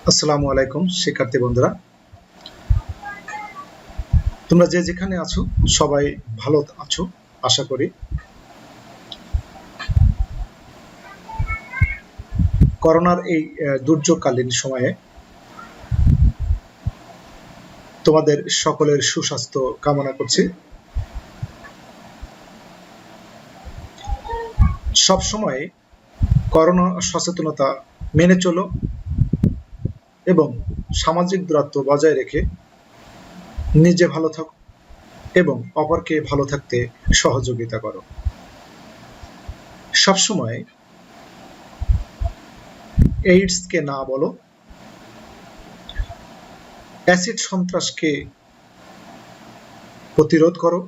আসসালামু আলাইকুম শিক্ষার্থী বন্ধুরা, তোমরা যে যেখানে আছো সবাই ভালো আছো আশা করি। করোনার এই দুর্যোগকালীন সময়ে তোমাদের সকলের সুস্বাস্থ্য কামনা করছি। সব সময় করোনা সচেতনতা মেনে চলো এবং সামাজিক দূরত্ব বজায় রেখে নিজে ভালো থাকো এবং অপরকে ভালো থাকতে সহযোগিতা করো। সবসময় এইডসকে না বলো, অ্যাসিড সন্ত্রাসকে প্রতিরোধ করো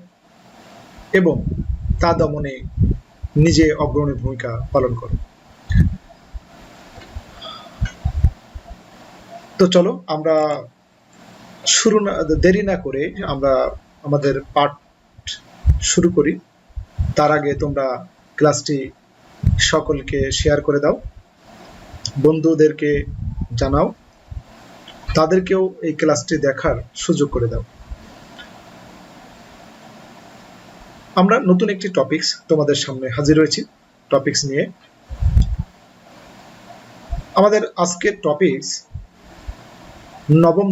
এবং তা দমনে নিজে অগ্রণী ভূমিকা পালন করো। তো চলো আমরা দেরি না করে আমরা আমাদের পাঠ শুরু করি। তার আগে তোমরা ক্লাসটি সকলকে শেয়ার করে দাও, বন্ধুদেরকে জানাও, তাদেরকেও এই ক্লাসটি দেখার সুযোগ করে দাও। আমরা নতুন একটি টপিকস তোমাদের সামনে হাজির হয়েছি। টপিকস নিয়ে আমাদের আজকের টপিকস নবম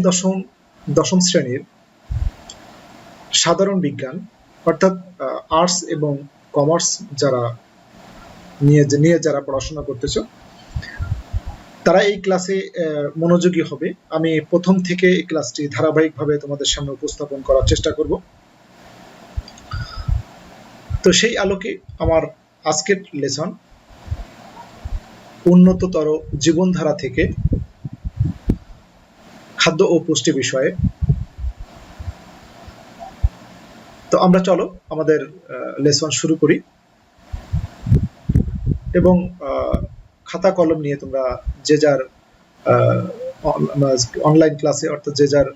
দশম শ্রেণীর সাধারণ বিজ্ঞান, অর্থাৎ আর্টস এবং কমার্স যারা নিয়ে যারা পড়াশোনা করতেছো তারা এই ক্লাসে মনোযোগী হবে। আমি প্রথম থেকে এই ক্লাসটি ধারাবাহিকভাবে তোমাদের সামনে উপস্থাপন করার চেষ্টা করব। তো সেই আলোকে আমার আজকের লেসন উন্নততর জীবনধারা থেকে খাদ্য ও পুষ্টি বিষয়ে। তো আমরা চলো আমাদের লেসন শুরু করি এবং খাতা কলম নিয়ে তোমরা যে যার অনলাইন ক্লাসে অর্থাৎ যে যার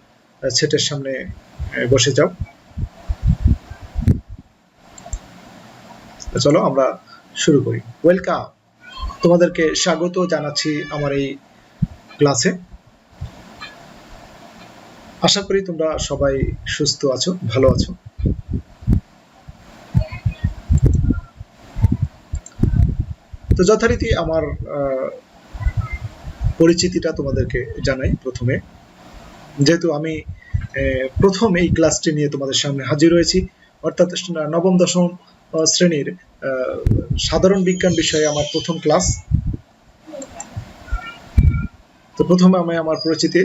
সেটের সামনে বসে যাও। চলো আমরা শুরু করি। ওয়েলকাম, তোমাদেরকে স্বাগত জানাচ্ছি আমার এই ক্লাসে। আশা করি তোমরা সবাই সুস্থ আছো, ভালো আছো। তো যথারীতি আমার পরিচিতিটা তোমাদেরকে জানাই প্রথমে, যেহেতু আমি প্রথম এই ক্লাসটি নিয়ে তোমাদের সামনে হাজির হয়েছি, অর্থাৎ নবম দশম শ্রেণীর সাধারণ বিজ্ঞান বিষয়ে আমার প্রথম ক্লাস। তো প্রথমে আমি আমার পরিচিতি,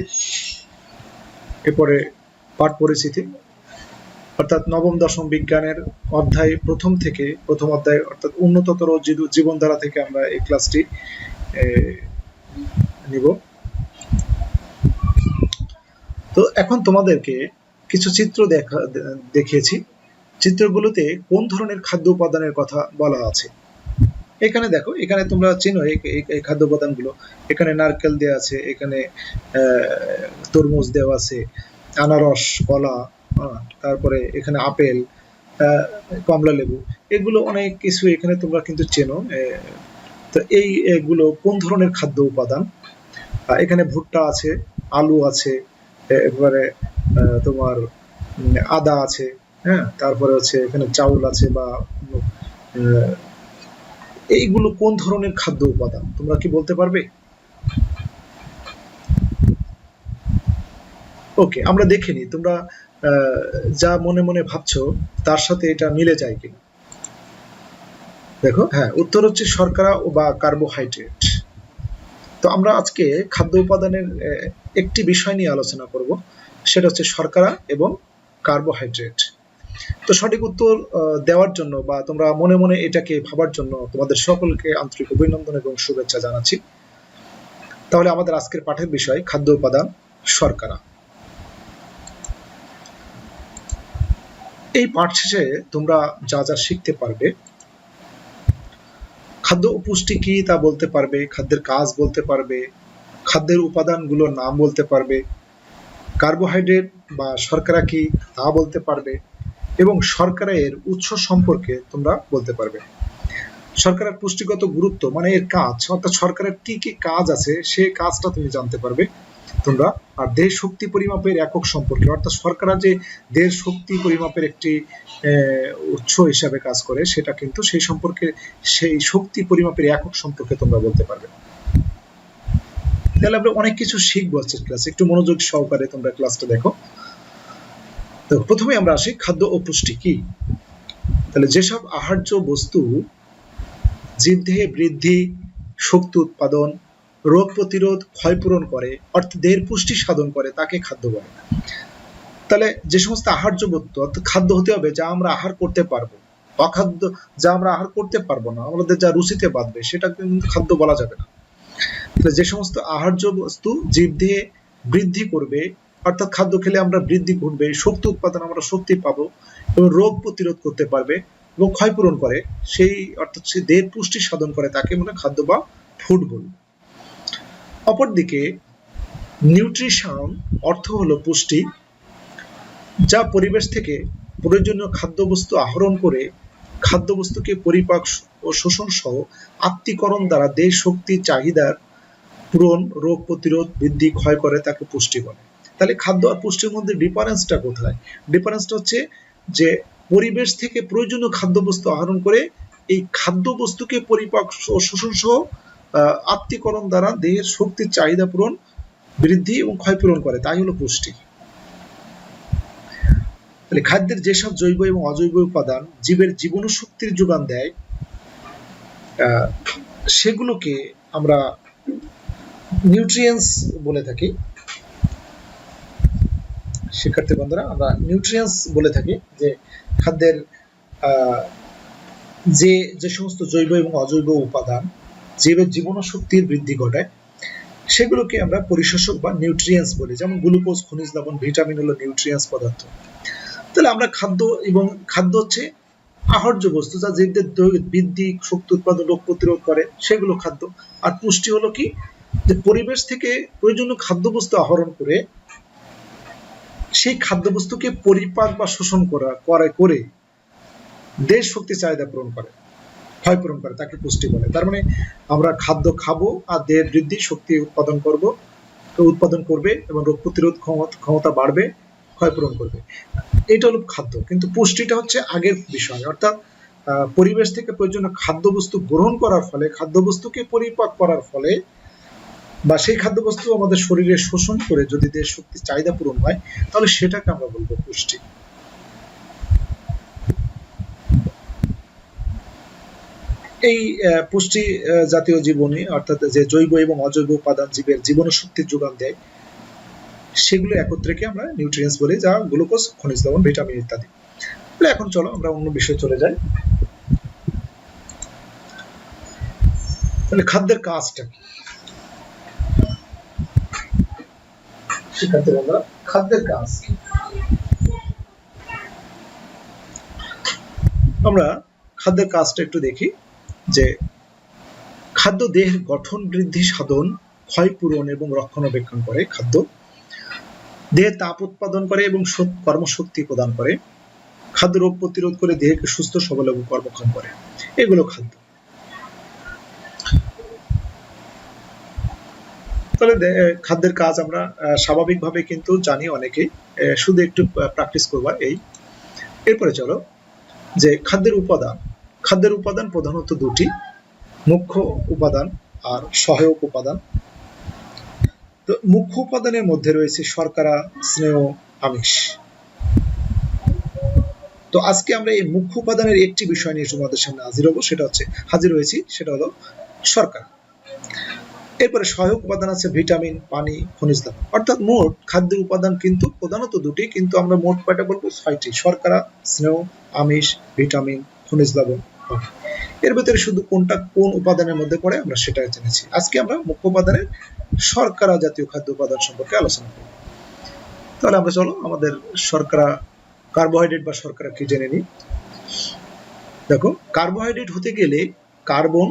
এরপরে পাঠ পরিচিতি, অর্থাৎ নবম দশম বিজ্ঞানের অধ্যায় প্রথম থেকে প্রথম অধ্যায় অর্থাৎ উন্নততর জীবনধারা থেকে আমরা এই ক্লাসটি নিব। তো এখন তোমাদেরকে কিছু চিত্র দেখিয়েছি। চিত্রগুলোতে কোন ধরনের খাদ্য উপাদানের কথা বলা আছে। এখানে দেখো, এখানে তোমরা চিনো এই খাদ্য উপাদানগুলো। এখানে নারকেল দেওয়া আছে, এখানে তরমুজ দেওয়া আছে, আনারস, কলা, তারপরে এখানে আপেল, কমলা লেবু, এগুলো অনেক কিছু এখানে তোমরা কিন্তু চেনো। তো এইগুলো কোন ধরনের খাদ্য উপাদান। এখানে ভুট্টা আছে, আলু আছে, এবারে তোমার আদা আছে, হ্যাঁ, তারপরে হচ্ছে এখানে চাউল আছে বা এইগুলো কোন ধরনের খাদ্য উপাদান তোমরা কি বলতে পারবে? ওকে, আমরা দেখে নিই তোমরা যা মনে মনে ভাবছো তার সাথে এটা মিলে যায় কিনা। দেখো, হ্যাঁ, উত্তর হচ্ছে শর্করা বা কার্বোহাইড্রেট। তো আমরা আজকে খাদ্য উপাদানের একটি বিষয় নিয়ে আলোচনা করব, সেটা হচ্ছে শর্করা এবং কার্বোহাইড্রেট। তো সঠিক উত্তর দেওয়ার জন্য বা তোমরা মনে মনে এটাকে ভাবার জন্য তোমাদের সকলকে আন্তরিক অভিনন্দন এবং শুভেচ্ছা জানাচ্ছি। তাহলে আমাদের আজকের পাঠের বিষয় খাদ্য উপাদান শর্করা। এই পাঠ শেষে তোমরা যা যা শিখতে পারবে, খাদ্য ও পুষ্টি কি তা বলতে পারবে, খাদ্যের কাজ বলতে পারবে, খাদ্যের উপাদানগুলোর নাম বলতে পারবে, কার্বোহাইড্রেট বা শর্করা কি তা বলতে পারবে এবং শর্করা এর উৎস সম্পর্কে তোমরা বলতে পারবে। শর্করার পুষ্টিগত গুরুত্ব মানে এর কাজ, অর্থাৎ শর্করার কি কি কাজ আছে সেই কাজটা তুমি জানতে পারবে। তোমরা। আর দেহ শক্তি পরিমাপের একক সম্পর্কে, অর্থাৎ শর্করা যে দেহ শক্তি পরিমাপের একটি উৎস হিসাবে কাজ করে, সেটা কিন্তু সেই সম্পর্কে, সেই শক্তি পরিমাপের একক সম্পর্কে তোমরা বলতে পারবে। তাহলে আমরা অনেক কিছু শিখবো আজকের ক্লাসে, একটু মনোযোগ সহকারে তোমরা ক্লাসটা দেখো। তো প্রথমে আমরা আসি খাদ্য ও পুষ্টি কি। তাহলে যেসব আহার্য বস্তু জীবদেহে বৃদ্ধি, শক্তি উৎপাদন, রোগ প্রতিরোধ, ক্ষয়পূরণ করে, অর্থাৎ দেহের পুষ্টি সাধন করে, তাকে খাদ্য বলে। তাহলে যে সমস্ত আহার্য বস্তু, অর্থাৎ খাদ্য হতে হবে যা আমরা আহার করতে পারবো, অখাদ্য যা আমরা আহার করতে পারবো না, আমাদের যা রুচিতে বাঁধবে, সেটা কিন্তু খাদ্য বলা যাবে না। যে সমস্ত আহার্য বস্তু জীবদেহে বৃদ্ধি করবে, অর্থাৎ খাদ্য খেলে আমরা বৃদ্ধি ঘটবে, শক্তি উৎপাদন, আমরা শক্তি পাবো, এবং রোগ প্রতিরোধ করতে পারবে এবং ক্ষয়পূরণ করে, সেই অর্থাৎ সে দেহের পুষ্টি সাধন করে, তাকে আমরা খাদ্য বা ফুড বলি। অপরদিকে নিউট্রিশন অর্থ হলো পুষ্টি, যা পরিবেশ থেকে প্রয়োজনীয় খাদ্যবস্তু আহরণ করে খাদ্যবস্তুকে পরিপাক ও শোষণ সহ আত্তীকরণ দ্বারা দেহ শক্তি চাহিদার পূরণ, রোগ প্রতিরোধ, বৃদ্ধি, ক্ষয় করে, তাকে পুষ্টি বলে। তাহলে খাদ্য আর পুষ্টির মধ্যে ডিফারেন্সটা কোথায়? ডিফারেন্সটা হচ্ছে যে পরিবেশ থেকে প্রয়োজনীয় খাদ্যবস্তু আহরণ করে এই খাদ্যবস্তুকে পরিপাক ও শোষণ সহ আত্তীকরণ দ্বারা দেহের শক্তির চাহিদা পূরণ, বৃদ্ধি এবং ক্ষয়পূরণ করে, তাই হলো পুষ্টি। তাহলে খাদ্যের যেসব জৈব এবং অজৈব উপাদান জীবের জীবন শক্তির যোগান দেয়, সেগুলোকে আমরা নিউট্রিয়েন্টস বলে থাকি। শিক্ষার্থী বন্ধুরা, আমরা নিউট্রিয়েন্টস বলে থাকি যে খাদ্যের যে সমস্ত জৈব এবং অজৈব উপাদান জীবের জীবন শক্তির বৃদ্ধি ঘটায়, সেগুলোকে আমরা পরিশোষক বা নিউট্রিয়েন্টস বলি। যেমন গ্লুকোজ, খনিজ লবণ, ভিটামিন হলো নিউট্রিয়েন্টস পদার্থ। তাহলে আমরা খাদ্য হচ্ছে আহার্য বস্তু যা জীবদের বৃদ্ধি, শক্তি উৎপাদন, রোগ প্রতিরোধ করে, সেগুলো খাদ্য। আর পুষ্টি হলো কি, যে পরিবেশ থেকে প্রয়োজনীয় খাদ্যবস্তু আহরণ করে সেই খাদ্যবস্তুকে পরিপাক বা শোষণ করে দেহ শক্তি চাহিদা পূরণ করে, ক্ষয়পূরণ করে, তাকে পুষ্টি বলে। তার মানে আমরা খাদ্য খাবো আর দেহের বৃদ্ধি, শক্তি উৎপাদন করবে এবং রোগ প্রতিরোধ ক্ষমতা বাড়বে, ক্ষয়পূরণ করবে, এটা হলো খাদ্য। কিন্তু পুষ্টিটা হচ্ছে আগের বিষয়, অর্থাৎ পরিবেশ থেকে প্রয়োজনীয় খাদ্যবস্তু গ্রহণ করার ফলে, খাদ্যবস্তুকে পরিপাক করার ফলে, বা সেই খাদ্যবস্তু আমাদের শরীরে শোষণ করে যদি দেহের শক্তির চাহিদা পূরণ হয়, তাহলে সেটাকে আমরা বলবো পুষ্টি। এই পুষ্টি জাতীয় জীবনী, অর্থাৎ যে জৈব এবং অজৈব উপাদান জীবের জীবন শক্তির যোগান দেয়, সেগুলো একত্রে আমরা নিউট্রিয়েন্টস বলি, যা গ্লুকোজ, খনিজ লবণ, ভিটামিন ইত্যাদি। এখন চলো আমরা অন্য বিষয়ে চলে যাই। তাহলে খাদ্যের কাজটা কি? শিক্ষার্থী বন্ধুরা, খাদ্যের কাজ কি? আমরা খাদ্যের কাজটা একটু দেখি। যে খাদ্য দেহের গঠন, বৃদ্ধি সাধন, ক্ষয়পূরণ এবং রক্ষণাবেক্ষণ করে। খাদ্য দেহে তাপ উৎপাদন করে এবং কর্মশক্তি প্রদান করে। খাদ্য রোগ প্রতিরোধ করে দেহকে সুস্থ, সবল এবং কর্মক্ষম করে, এগুলো খাদ্য। তাহলে খাদ্যের কাজ আমরা স্বাভাবিকভাবে কিন্তু জানি অনেকেই, শুধু একটু প্র্যাকটিস করবা এই। এরপরে চলো যে খাদ্যের উপাদান প্রধানত দুটি, মুখ্য উপাদান আর সহায়ক উপাদান। তো মুখ্য উপাদানের মধ্যে রয়েছে শর্করা, স্নেহ, আমিষ। তো আজকে আমরা এই মুখ্য উপাদানের একটি বিষয় নিয়ে তোমাদের সামনে হাজির হয়েছি, সেটা হলো শর্করা। এরপরে সহায়ক উপাদান আছে ভিটামিন, পানি, খনিজ লবণ। অর্থাৎ মোট খাদ্যের উপাদান কিন্তু প্রধানত দুটি, কিন্তু আমরা মোট কয়টা বলবো? 6টি। শর্করা, স্নেহ, আমিষ, ভিটামিন, খনিজ লবণ। এর ভিতরে শুধু কোনটা কোন উপাদানের মধ্যে পড়ে আমরা সেটা জেনেছি। আজকে আমরা মুখ্য উপাদানের শর্করা জাতীয় খাদ্য উপাদান সম্পর্কে আলোচনা করব। তাহলে আমরা চলো আমাদের শর্করা, কার্বোহাইড্রেট বা শর্করা কি জেনে নিই। দেখো, কার্বোহাইড্রেট হতে গেলে কার্বন,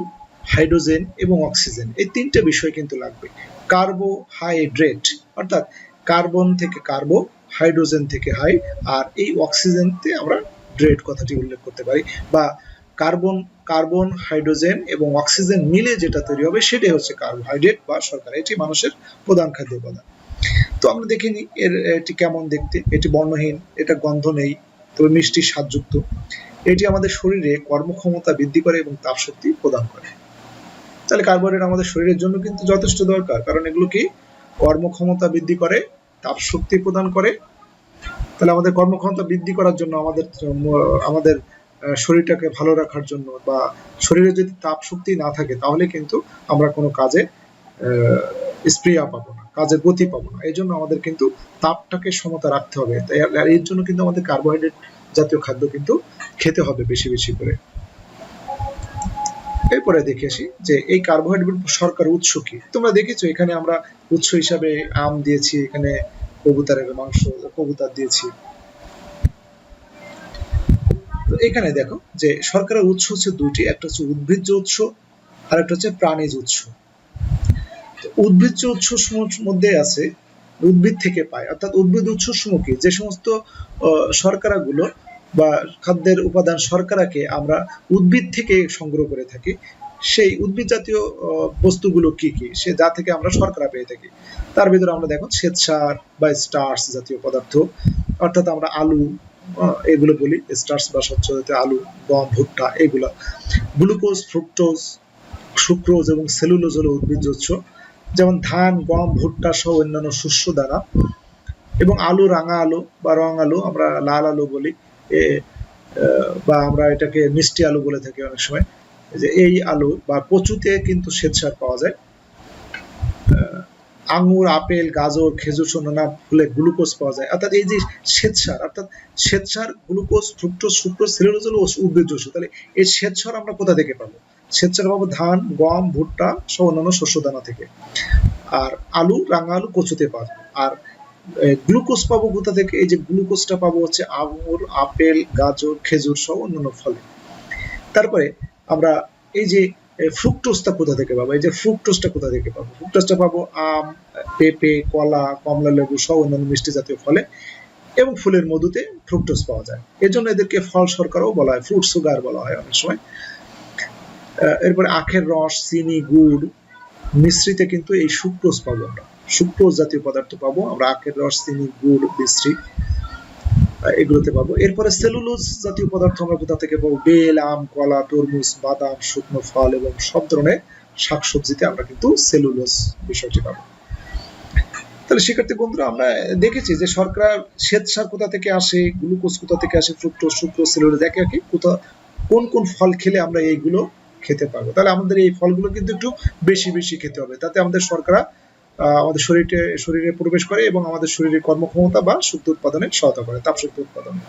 হাইড্রোজেন এবং অক্সিজেন, এই তিনটে বিষয় কিন্তু লাগবে। কার্বোহাইড্রেট অর্থাৎ কার্বন থেকে কার্বো, হাইড্রোজেন থেকে হাই, আর এই অক্সিজেনতে আমরা ড্রেট কথাটি উল্লেখ করতে পারি। বা কার্বন, হাইড্রোজেন এবং অক্সিজেন মিলে যেটা তৈরি হবে সেটাই হচ্ছে কার্বোহাইড্রেট বা শর্করা। এটি মানুষের প্রধান খাদ্য উপাদান। তো আমরা দেখিনি এটি কেমন দেখতে। এটি বর্ণহীন, এটা গন্ধ নেই, তবে মিষ্টি স্বাদযুক্ত। এটি আমাদের শরীরে কর্মক্ষমতা বৃদ্ধি করে এবং তাপশক্তি প্রদান করে। তাহলে কার্বোহাইড্রেট আমাদের শরীরের জন্য কিন্তু যথেষ্ট দরকার, কারণ এগুলো কি কর্মক্ষমতা বৃদ্ধি করে, তাপশক্তি প্রদান করে। তাহলে আমাদের কর্মক্ষমতা বৃদ্ধি করার জন্য আমাদের শরীরটাকে ভালো রাখার জন্য, বা শরীরে যদি তাপশক্তি না থাকে তাহলে কিন্তু আমরা কোনো কাজে স্প্রিয়া পাবো না, কাজের গতি পাবো না। এই জন্য আমাদের কিন্তু তাপটাকে সমতা রাখতে হবে। এর জন্য কিন্তু আমাদের কার্বোহাইড্রেট জাতীয় খাদ্য কিন্তু খেতে হবে বেশি বেশি করে। এরপরে দেখে আসি যে এই কার্বোহাইড্রেট শর্করার উৎস কি। তোমরা দেখেছো এখানে আমরা উৎস হিসাবে আম দিয়েছি, এখানে কবুতরের মাংস, কবুতর দিয়েছি। তো এখানে দেখো যে শর্করার উৎস হচ্ছে দুটি, একটা হচ্ছে উদ্ভিজ্জ উৎস আর একটা হচ্ছে প্রাণীজ উৎস। উদ্ভিজ্জ উৎস মধ্যে আছে উদ্ভিদ থেকে পায়, অর্থাৎ উদ্ভিদ উৎস সমূহ কি, যে সমস্ত শর্করাগুলো বা খাদ্যের উপাদান শর্করাকে আমরা উদ্ভিদ থেকে সংগ্রহ করে থাকি, সেই উদ্ভিদ জাতীয় বস্তুগুলো কি কি, সে যা থেকে আমরা শর্করা পেয়ে থাকি। তার ভিতরে আমরা দেখো শ্বেতসার বা স্টার্চ জাতীয় পদার্থ, অর্থাৎ আমরা আলু এগুলো বলি স্টার্চ বা স্বচ্ছ জাতীয় আলু, গম, ভুট্টা এগুলো। গ্লুকোজ, ফ্রুক্টোজ, সুক্রোজ এবং সেলুলোজ হলো উদ্ভিজ্জ উৎস, যেমন ধান, গম, ভুট্টা সহ অন্যান্য শস্য দানা। এবং আলু, রাঙা আলু বা রং আলু, আমরা লাল আলু বলি, বা আমরা এটাকে মিষ্টি আলু বলে থাকি অনেক সময়। যে এই আলু বা কচুতে কিন্তু শ্বেতসার পাওয়া যায়। আঙ্গুর, আপেল, গাজর, খেজুর সহ নানা ফুলে গ্লুকোজ পাওয়া যায়। অর্থাৎ এই যে শ্বেতসার, অর্থাৎ শ্বেতসার, গ্লুকোজ, ফ্রুক্টোজ, সুক্রোজ, সেলুলোজ হলো উদ্ভিজ্জ উৎস। তাহলে এই শ্বেতসার আমরা কোথা থেকে পাবো? শ্বেতসার পাবো ধান, গম, ভুট্টা সহ অন্যান্য শস্য দানা থেকে। আর আলু, রাঙা আলু, কচুতে পাবো। আর গ্লুকোজ পাবো কোথা থেকে? এই যে গ্লুকোজটা পাবো হচ্ছে আঙ্গুর, আপেল, গাজর, খেজুর সহ অন্যান্য ফলে। তারপরে আমরা এই যে ফ্রুক্টোজটা কোথা থেকে পাবো? এই যে ফ্রুক্টোজটা কোথা থেকে পাবো? ফ্রুক্টোজটা পাবো আম, পেঁপে, কলা, কমলা লেবু সহ অন্যান্য মিষ্টি জাতীয় ফলে এবং ফুলের মধুতে ফ্রুক্টোজ পাওয়া যায়। এর জন্য এদেরকে ফল শর্করাও বলা হয়, ফ্রুট সুগার বলা হয় অনেক সময়। এরপরে আখের রস, চিনি, গুড় মিশ্রিতে কিন্তু এই সুক্রোজ পাবো আমরা, সুক্রোজ জাতীয় পদার্থ পাবো আমরা আখের রস, চিনি, গুড় মিশ্রি এগুলোতে পাবো। এরপরে সেলুলোজ জাতীয় পদার্থ আমরা কোথা থেকে পাবো? বেল, আম, কলা, তরমুজ, বাদাম, শুকনো ফল এবং সব ধরনের শাকসবজিতে আমরা কিন্তু সেলুলোজ বিষয়টি পাবো। তাহলে শিক্ষার্থী বন্ধুরা, আমরা দেখেছি যে শর্করা, শ্বেতসার কোথা থেকে আসে, গ্লুকোজ কোথা থেকে আসে, ফ্রুক্টোজ, সুক্রোজ, সেলুলোজ, একে একে কোন কোন ফল খেলে আমরা এইগুলো খেতে পারবো। তাহলে আমাদের এই ফলগুলো কিন্তু একটু বেশি বেশি খেতে হবে, তাতে আমাদের শর্করা আমাদের শরীরে প্রবেশ করে এবং আমাদের শরীরের কর্মক্ষমতা বা শক্তি উৎপাদনে সহায়তা করে, তাপশক্তি উৎপাদনে।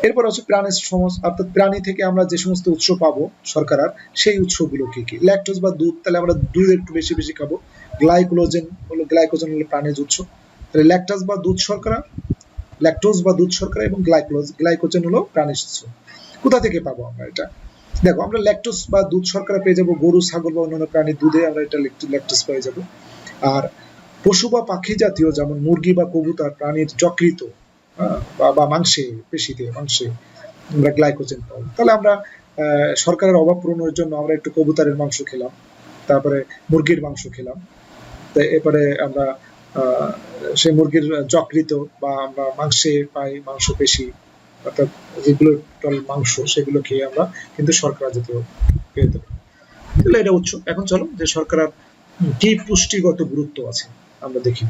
এরপর হচ্ছে প্রাণীজ সমাজ, অর্থাৎ প্রাণী থেকে আমরা যে সমস্ত উৎস পাবো শর্করার, সেই উৎসগুলো কি কি? ল্যাকটোজ বা দুধ, তাহলে আমরা দুধ একটু বেশি বেশি খাবো। গ্লাইকোজেন হলো প্রাণীজ উৎস। তাহলে ল্যাকটোজ বা দুধ শর্করা এবং গ্লাইকোজেন হলো প্রাণীজ উৎস। কোথা থেকে পাবো আমরা এটা? দেখো, আমরা ল্যাকটোজ বা দুধ শর্করা পেয়ে যাবো গরু, ছাগল বা অন্যান্য প্রাণীর দুধে, আমরা এটা ল্যাকটোজ পেয়ে যাবো। আর পশু বা পাখি জাতীয়, যেমন মুরগি বা কবুতর প্রাণীর যকৃত বা মাংসে, পেশিতে, মাংসে আমরা গ্লাইকোজেন পাবো। তাহলে আমরা শর্করার অভাব পূরণের জন্য আমরা একটু কবুতরের মাংস খেলাম, তারপরে মুরগির মাংস খেলাম, এরপরে আমরা সেই মুরগির যকৃত বা আমরা মাংসে পাই, মাংস পেশি, অর্থাৎ যেগুলো মাংস, সেগুলো খেয়ে আমরা কিন্তু শর্করা জাতীয় পেয়ে যাবো। তাহলে এটা উৎস। এখন চলো যে শর্করার কি পুষ্টিগত গুরুত্ব আছে আমরা দেখি,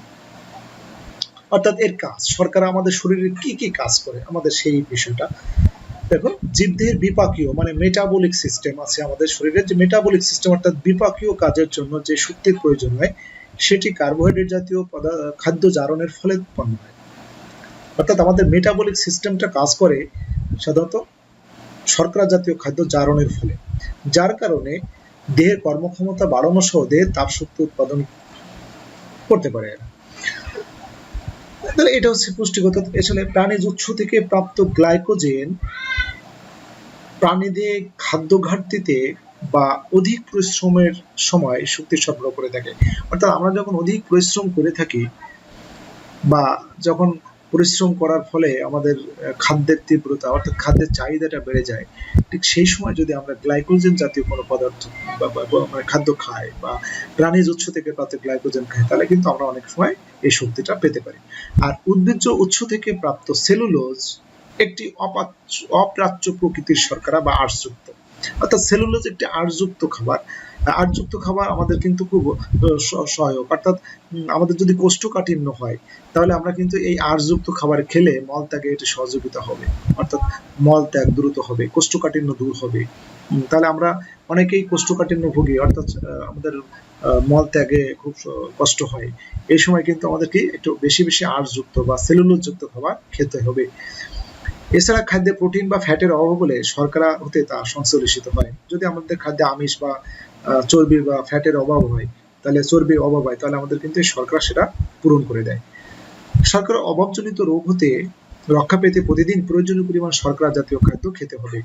অর্থাৎ এর কাজ, শর্করা আমাদের শরীরে কি কি কাজ করে আমাদের সেই বিষয়টা দেখো। জীবদেহের বিপাকীয় মানে মেটাবলিক সিস্টেম আছে আমাদের শরীরে, যে মেটাবলিক সিস্টেম অর্থাৎ বিপাকীয় কাজের জন্য যে শক্তির প্রয়োজন হয়, সেটি কার্বোহাইড্রেট জাতীয় খাদ্য জারণের ফলে উৎপন্ন হয়। অর্থাৎ আমাদের মেটাবলিক সিস্টেমটা কাজ করে সাধারণত শর্করা জাতীয় খাদ্য জারণের ফলে, যার কারণে দেহের কর্মক্ষমতা বাড়ানো সহ দেহের তাপশক্তি উৎপাদন করতে পারে। তাহলে এটা হচ্ছে পুষ্টিগত। আসলে প্রাণীজ উৎস থেকে প্রাপ্ত গ্লাইকোজেন প্রাণীদের খাদ্য ঘাটতিতে বা অধিক পরিশ্রমের সময় শক্তি সরবরাহ করে থাকে। অর্থাৎ আমরা যখন অধিক পরিশ্রম করে থাকি বা যখন পরিশ্রম করার ফলে আমাদের খাদ্যের তীব্রতা অর্থাৎ খাদ্যের চাহিদাটা বেড়ে যায়, ঠিক সেই সময় যদি আমরা গ্লাইকোজেন জাতীয় কোনো পদার্থ বা খাদ্য খাই বা প্রাণীজ উৎস থেকে প্রাপ্ত গ্লাইকোজেন খাই, তাহলে কিন্তু আমরা অনেক সময় এই শক্তিটা পেতে পারি। আর উদ্ভিজ্জ উৎস থেকে প্রাপ্ত সেলুলোজ একটি অপ্রাচ্য প্রকৃতির শর্করা বা আঁশযুক্ত, অর্থাৎ সেলুলোজ একটি আঁশযুক্ত খাবার। আঁশযুক্ত খাবার আমাদের কিন্তু খুব সহায়ক, অর্থাৎ আমাদের যদি কোষ্ঠকাঠিন্য হয় তাহলে আমরা কিন্তু এই আঁশযুক্ত খাবার খেলে মল ত্যাগে এটি সহযোগিতা হবে, অর্থাৎ মল ত্যাগ দ্রুত হবে, কোষ্ঠকাঠিন্য দূর হবে। তাহলে আমরা অনেকেই কোষ্ঠকাঠিন্য ভুগি, অর্থাৎ আমাদের মল ত্যাগে খুব কষ্ট হয়। এই সময় কিন্তু আমাদেরকে একটু বেশি বেশি আঁশযুক্ত বা সেলুলোজ যুক্ত খাবার খেতে হবে। এছাড়া খাদ্যে প্রোটিন বা ফ্যাটের অভাব হলে শর্করা হতে তা সংশ্লেষিত হয়। যদি আমাদের খাদ্যে আমিষ বা চর্বি বা ফ্যাটের অভাব হয়, তাহলে চর্বির অভাব হয়, তাহলে আমাদের কিন্তু শর্করা সেটা পূরণ করে দেয়। শর্করার অভাবজনিত রোগ হতে রক্ষা পেতে প্রতিদিন প্রয়োজনীয় পরিমাণ শর্করা জাতীয় খাদ্য খেতে হবে।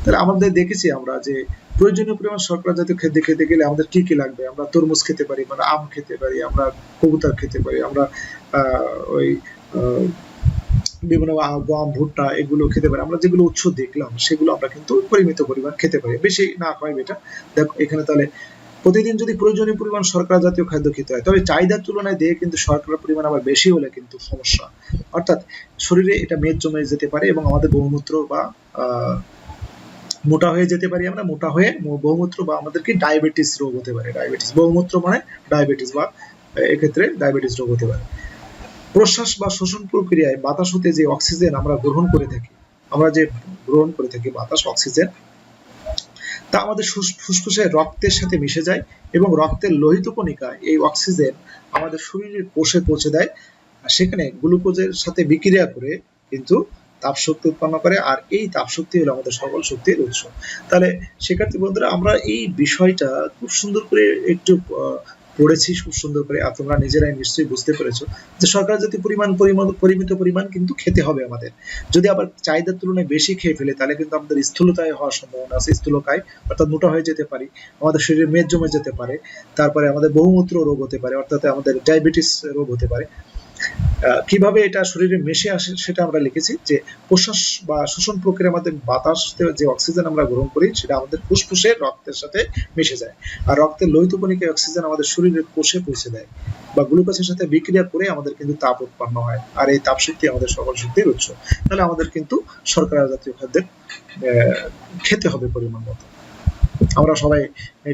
তাহলে আমাদের দেখেছি আমরা যে প্রয়োজনীয় পরিমাণ শর্করা জাতীয় খাদ্য খেতে গেলে আমাদের কি কি লাগবে। আমরা তরমুজ খেতে পারি, মানে আম খেতে পারি, আমরা কবুতর খেতে পারি, আমরা ওই বিভিন্ন গম ভুট্টা এগুলো খেতে পারি। আমরা যেগুলো উৎস দেখলাম সেগুলো আমরা কিন্তু পরিমিত পরিমাণ খেতে পারি, বেশি না হয় এটা। দেখো এখানে তাহলে প্রতিদিন যদি প্রয়োজনীয় পরিমাণ শর্করা জাতীয় খাদ্য খেতে হয়, তবে চাহিদার তুলনায় দেহে কিন্তু শর্করার পরিমাণ আবার বেশি হলে কিন্তু সমস্যা, অর্থাৎ শরীরে এটা মেদ জমে যেতে পারে এবং আমাদের বহুমূত্র বা মোটা হয়ে যেতে পারি। আমরা মোটা হয়ে বহুমূত্র বা আমাদেরকে ডায়াবেটিস রোগ হতে পারে। ডায়াবেটিস বহুমূত্র মানে ডায়াবেটিস, বা এক্ষেত্রে ডায়াবেটিস রোগ হতে পারে। প্রশ্বাস বা শোষণ প্রক্রিয়ায় বাতাস হতে যে অক্সিজেন আমরা গ্রহণ করে থাকি, বাতাস অক্সিজেন, তা আমাদের ফুসফুসে রক্তের সাথে মিশে যায় এবং রক্তের লোহিত কণিকায় এই অক্সিজেন আমাদের শরীরের কোষে পৌঁছে দেয়। সেখানে গ্লুকোজের সাথে বিক্রিয়া করে কিন্তু তাপশক্তি উৎপন্ন করে, আর এই তাপশক্তি হলো আমাদের সকল শক্তির উৎস। তাহলে শিক্ষার্থী বন্ধুরা, আমরা এই বিষয়টা খুব সুন্দর করে একটু পড়েছি, খুব সুন্দর করে, আর তোমরা নিজেরাই নিশ্চয়ই বুঝতে পেরেছো যে শর্করা জাতীয় পরিমিত পরিমাণ কিন্তু খেতে হবে আমাদের। যদি আবার চাহিদার তুলনায় বেশি খেয়ে ফেলে তাহলে কিন্তু আমাদের স্থূলতায় হওয়ার সম্ভাবনা আছে, স্থূলকায় অর্থাৎ মোটা হয়ে যেতে পারি, আমাদের শরীরে মেদ জমে যেতে পারে, তারপরে আমাদের বহুমূত্র রোগ হতে পারে, অর্থাৎ আমাদের ডায়াবেটিস রোগ হতে পারে। কিভাবে এটা শরীরে মিশে আসে সেটা আমরা লিখেছি যে প্রশ্বাস বা শোষণ প্রক্রিয়ার মাধ্যমে বাতাস যে অক্সিজেন আমরা গ্রহণ করি সেটা আমাদের ফুসফুসের রক্তের সাথে মিশে যায়, আর রক্তের লোহিত কণিকায় অক্সিজেন আমাদের শরীরের কোষে পৌঁছে দেয় বা গ্লুকোজের সাথে বিক্রিয়া করে আমাদের কিন্তু তাপ উৎপন্ন হয়, আর এই তাপ শক্তি আমাদের সকল শক্তির উৎস। তাহলে আমাদের কিন্তু শর্করা জাতীয় খাদ্যের খেতে হবে পরিমাণ মতো। আমরা সবাই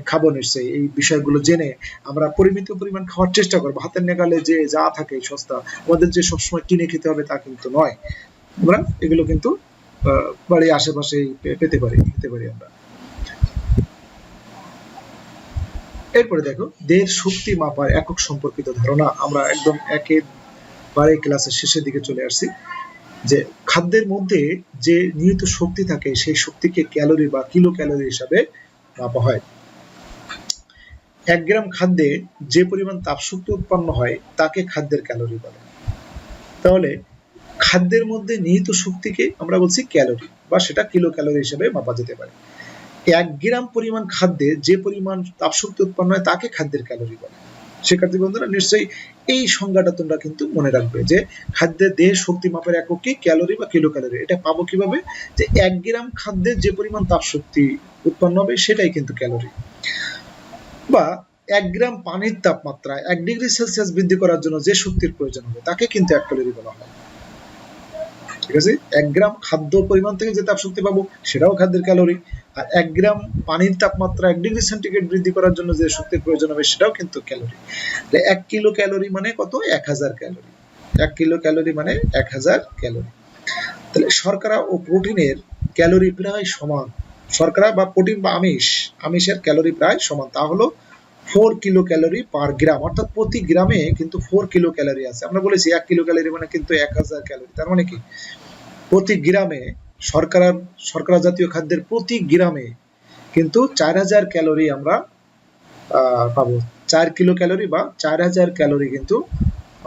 খাবো নিশ্চয়ই, এই বিষয়গুলো জেনে আমরা পরিমিত পরিমাণ খাওয়ার চেষ্টা করবো। হাতের নাগালে যে যা থাকে সস্তা, আমাদের যে সবসময় কিনে খেতে হবে তা কিন্তু নয়, আমরা এগুলো কিন্তু বাড়ির আশেপাশে খেতে পারি আমরা। এরপরে দেখো দেহের শক্তি মাপার একক সম্পর্কিত ধারণা। আমরা একদম একেবারে ক্লাসের শেষের দিকে চলে আসছি, যে খাদ্যের মধ্যে যে নিহিত শক্তি থাকে সেই শক্তিকে ক্যালোরি বা কিলো ক্যালোরি হিসাবে মাপা হয়। 1 গ্রাম খাদ্যে যে পরিমাণ তাপশক্তি উৎপন্ন হয় তাকে খাদ্যের ক্যালোরি বলে। তাহলে খাদ্যের মধ্যে নিহিত শক্তিকে আমরা বলছি ক্যালোরি, বা সেটা কিলো ক্যালোরি হিসেবে মাপা যেতে পারে। 1 গ্রাম পরিমাণ খাদ্যে যে পরিমাণ তাপশক্তি উৎপন্ন হয় তাকে খাদ্যের ক্যালোরি বলে। শিক্ষার্থী বন্ধুরা, নিশ্চয়ই এই সংজ্ঞাটা তোমরা কিন্তু মনে রাখবে যে খাদ্যের দেহের শক্তি মাপের একক কি, ক্যালোরি বা কিলো ক্যালোরি। এটা পাবো কিভাবে, যে 1 গ্রাম খাদ্যে যে পরিমাণ তাপশক্তি উৎপন্ন হবে সেটাই কিন্তু ক্যালোরি। বা 1 গ্রাম পানির তাপমাত্রা 1 ডিগ্রি সেলসিয়াস বৃদ্ধি করার জন্য যে শক্তির প্রয়োজন হবে তাকে কিন্তু 1 ক্যালোরি বলা হয়। ঠিক আছে, 1 গ্রাম খাদ্য পরিমাণ থেকে যে তাপশক্তি পাবো সেটাও খাদ্যের ক্যালোরি, আর 1 গ্রাম পানির তাপমাত্রা 1 ডিগ্রি সেন্টিগ্রেড বৃদ্ধি করার জন্য যে শক্তির প্রয়োজন হবে সেটাও কিন্তু ক্যালোরি। 1 কিলো ক্যালোরি মানে কত, 1000 ক্যালোরি। 1 কিলো ক্যালোরি মানে 1000 ক্যালোরি। তাহলে শর্করা ও প্রোটিনের ক্যালোরি প্রায় সমান। শর্করা বা প্রোটিন বা আমিষের ক্যালোরি প্রায় সমান, তা হলো 4 কিলো ক্যালোরি পার গ্রাম, অর্থাৎ প্রতি গ্রামে কিন্তু 4 কিলো ক্যালোরি আছে। আমরা বলেছি 1 কিলো ক্যালোরি মানে কিন্তু 1000 ক্যালোরি। তার মানে কি, প্রতি গ্রামে শর্করা জাতীয় খাদ্যের প্রতি গ্রামে কিন্তু 4000 ক্যালোরি আমরা পাবো। 4 কিলো ক্যালোরি বা 4000 ক্যালোরি কিন্তু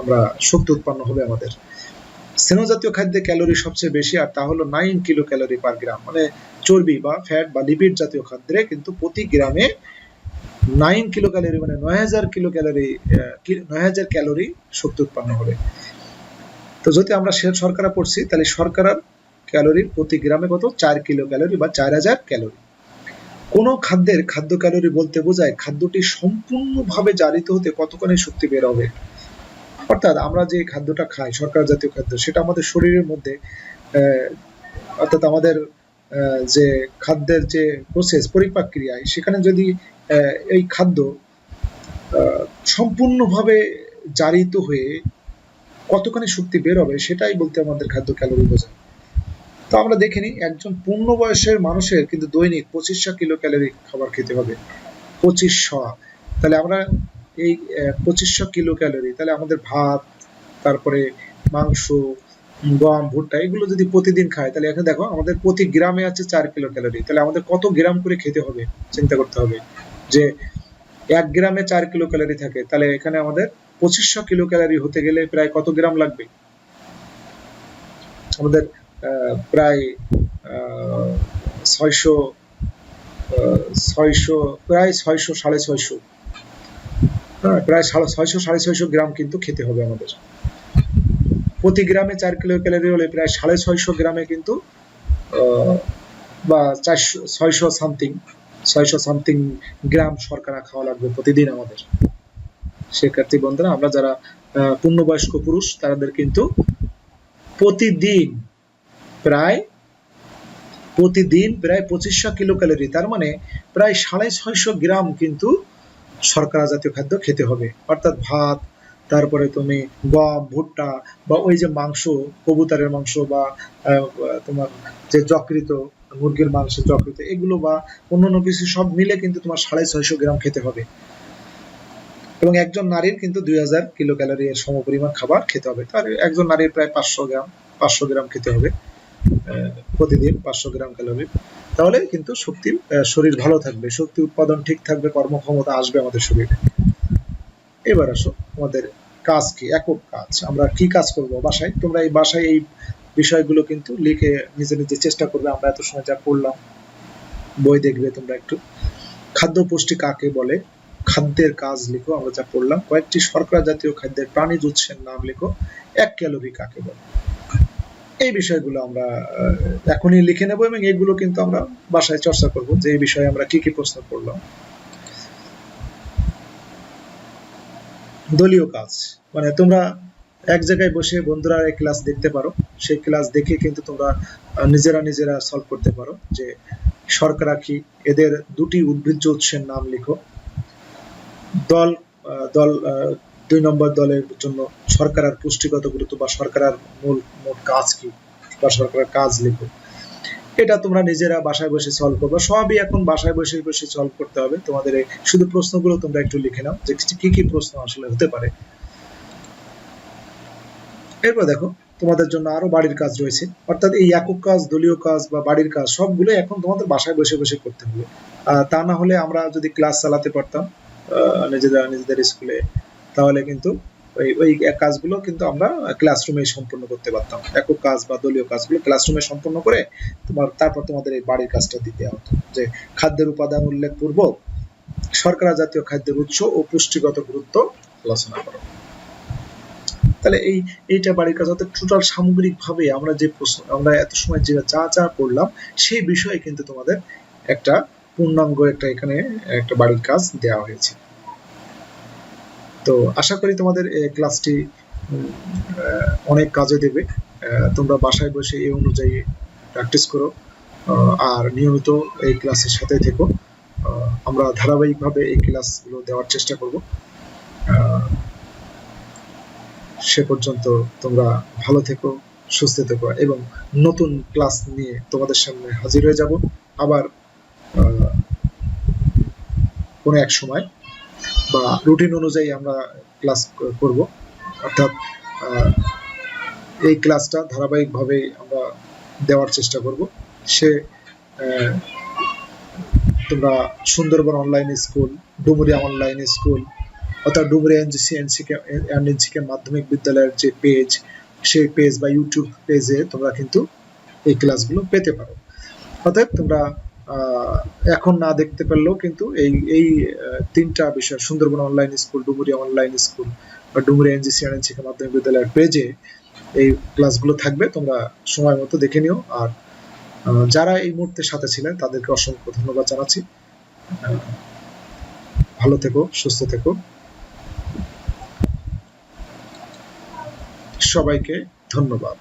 আমরা শক্তি উৎপন্ন হবে আমাদের। স্নেহ জাতীয় খাদ্যে ক্যালোরি সবচেয়ে বেশি, আর তা হলো 9 কিলো ক্যালোরি পার গ্রাম। মানে চর্বি বা ফ্যাট বা লিপিড জাতীয় খাদ্যে কিন্তু প্রতি গ্রামে 9 কিলো ক্যালোরি মানে 9000 ক্যালোরি শক্তি উৎপন্ন হবে। তো যদি আমরা শর্করা পড়ছি তাহলে শর্করার ক্যালোরি প্রতি গ্রামে কত 4 কিলো ক্যালোরি বা 4000 ক্যালোরি। কোন খাদ্যের খাদ্য ক্যালোরি বলতে বোঝায় খাদ্যটি সম্পূর্ণভাবে জারিত হতে কতখানি শক্তি বের হবে। অর্থাৎ আমরা যে খাদ্যটা খাই শর্করা জাতীয় খাদ্য সেটা আমাদের শরীরের মধ্যে অর্থাৎ আমাদের যে খাদ্যের যে প্রসেস পরিপাক ক্রিয়ায় সেখানে যদি এই খাদ্য সম্পূর্ণভাবে জারিত হয়ে কতখানি শক্তি বের হবে সেটাই বলতে আমাদের খাদ্য ক্যালোরি বোঝায়। তো আমরা দেখে নিই একজন পূর্ণ বয়সের মানুষের কিন্তু দৈনিক 2500 কিলো ক্যালোরি খাবার খেতে হবে। 2500, তাহলে আমরা এই 2500 কিলো ক্যালোরি, তাহলে আমাদের ভাত, তারপরে মাংস, গম, ভুট্টা এগুলো যদি প্রতিদিন খাই তাহলে এখানে দেখো আমাদের প্রতি গ্রামে আছে 4 কিলো ক্যালোরি। তাহলে আমাদের কত গ্রাম করে খেতে হবে চিন্তা করতে হবে যে 1 গ্রামে 4 কিলো ক্যালোরি থাকে, তাহলে এখানে আমাদের 2500 কিলো ক্যালোরি হতে গেলে প্রায় কত গ্রাম লাগবে? আমাদের প্রায় 600 প্রায় 600 650, প্রায় 600 650 গ্রাম কিন্তু খেতে হবে আমাদের। প্রতি গ্রামে 4 কিলো ক্যালোরি হলে প্রায় 650 গ্রামে কিন্তু বা 600 সামথিং গ্রাম শর্করা খাওয়া লাগবে প্রতিদিন আমাদের। শিক্ষার্থী বন্ধুরা, আমরা যারা পূর্ণবয়স্ক পুরুষ তাদের কিন্তু প্রতিদিন প্রায় 2500 কিলো ক্যালোরি, তার মানে প্রায় 650 গ্রাম কিন্তু শর্করা জাতীয় খাদ্য খেতে হবে। অর্থাৎ ভাত, তারপরে তুমি গম, ভুট্টা বা ওই যে মাংস, কবুতরের মাংস বা তোমার যে যকৃত, মুরগির মাংস, যকৃত এগুলো বা অন্যান্য কিছু সব মিলে কিন্তু তোমার 650 গ্রাম খেতে হবে। এবং একজন নারীর কিন্তু 2000 কিলো ক্যালোরি এর সমপরিমাণ খাবার খেতে হবে। তার একজন নারীর প্রায় 500 গ্রাম খেতে হবে প্রতিদিন, 500 গ্রাম ক্যালোরি। তাহলে কিন্তু শরীর ভালো থাকবে, শক্তি উৎপাদন ঠিক থাকবে, কর্মক্ষমতা আসবে আমাদের শরীরে। এবার আসো আমাদের কাজ কি, একক কাজ। আমরা কি কাজ করব বাসায়? তোমরা এই বাসায় এই বিষয়গুলো কিন্তু লিখে নিজে নিজে চেষ্টা করবে। আমরা এত সময় যা পড়লাম, বই দেখবে তোমরা একটু। খাদ্য পুষ্টি কাকে বলে? খাদ্যের কাজ লিখো। আমরা যা পড়লাম, কয়েকটি শর্করা জাতীয় খাদ্যের প্রাণীজ উৎসের নাম লিখো। 1 ক্যালোরি কাকে বলে? এই বিষয়গুলো আমরা এখনই লিখে নেব এবং এগুলো কিন্তু আমরা বাসায় চর্চা করব যে এই বিষয়ে আমরা কি কি প্রশ্ন পড়লাম। দলীয় কাজ মানে তোমরা এক জায়গায় বসে বন্ধুরা এই ক্লাস দেখতে পারো, সেই ক্লাস দেখে কিন্তু তোমরা নিজেরা সলভ করতে পারো যে শর্করা কি, এদের দুটি উদ্ভিজ্জ উৎসের নাম লিখো। দল 2 নম্বর দলের জন্য শর্করার পুষ্টিগত গুরুত্ব বা শর্করার মোট কাজ কি বা শর্করার কাজ লিখো। এটা তোমরা নিজেরা বাসায় বসে সলভ করবে। সবই এখন বাসায় বসে বসে সলভ করতে হবে তোমাদের। শুধু প্রশ্নগুলো তোমরা একটু লিখে নাও যে কি কি প্রশ্ন আসলে হতে পারে। এরপর দেখো তোমাদের জন্য আরো বাড়ির কাজ রয়েছে, অর্থাৎ এই একক কাজ, দলীয় কাজ বা বাড়ির কাজ সবগুলো এখন তোমাদের বাসায় বসে বসে করতে হবে। তা না হলে আমরা যদি ক্লাস চালাতে পারতাম নিজেদের স্কুলে, তাহলে কিন্তু ওই কাজগুলো কিন্তু আমরা ক্লাসরুমে সম্পন্ন করতে পারতাম। একক কাজ বা দলীয় কাজগুলো ক্লাসরুমে সম্পন্ন করে তারপর তোমাদের এই বাড়ির কাজটা দিতে হতো যে খাদ্যের উপাদান উল্লেখ পূর্বক শর্করা জাতীয় খাদ্যের উৎস ও পুষ্টিগত গুরুত্ব আলোচনা করো। তাহলে এইটা বাড়ির কাজ। অর্থাৎ টোটাল সামগ্রিকভাবে আমরা যে প্রশ্ন আমরা এত সময় যে যা পড়লাম সেই বিষয়ে কিন্তু তোমাদের একটা পূর্ণাঙ্গ এখানে একটা বাড়ির কাজ দেওয়া হয়েছে। তো আশা করি তোমাদের এই ক্লাসটি অনেক কাজে দেবে। তোমরা বাসায় বসে এই অনুযায়ী প্র্যাকটিস করো আর নিয়মিত এই ক্লাসের সাথে থেকো। আমরা ধারাবাহিকভাবে এই ক্লাসগুলো দেওয়ার চেষ্টা করব। সে পর্যন্ত তোমরা ভালো থেকো, সুস্থ থেকো এবং নতুন ক্লাস নিয়ে তোমাদের সামনে হাজির হয়ে যাব আবার কোনো এক সময় বা রুটিন অনুযায়ী আমরা ক্লাস করব। অর্থাৎ এই ক্লাসটা ধারাবাহিকভাবে আমরা দেওয়ার চেষ্টা করব। তোমরা Sundarban online school, Dumuria online school, অর্থাৎ ডুমুরিয়া এনজিকে মাধ্যমিক বিদ্যালয়ের যে পেজ, সেই পেজ বা ইউটিউব পেজে তোমরা কিন্তু এই ক্লাসগুলো পেতে পারো। অর্থাৎ তোমরা এখন না দেখতে পারলেও কিন্তু এই 3টা বিষয়, Sundarban online school, Dumuria online school বা ডুমুরিয়া এনজিকে মাধ্যমিক বিদ্যালয়ের পেজে এই ক্লাসগুলো থাকবে, তোমরা সময় মতো দেখে নিও। আর যারা এই মুহূর্তে সাথে ছিলেন তাদেরকে অসংখ্য ধন্যবাদ জানাচ্ছি। ভালো থেকো, সুস্থ থেকো, সবাইকে ধন্যবাদ।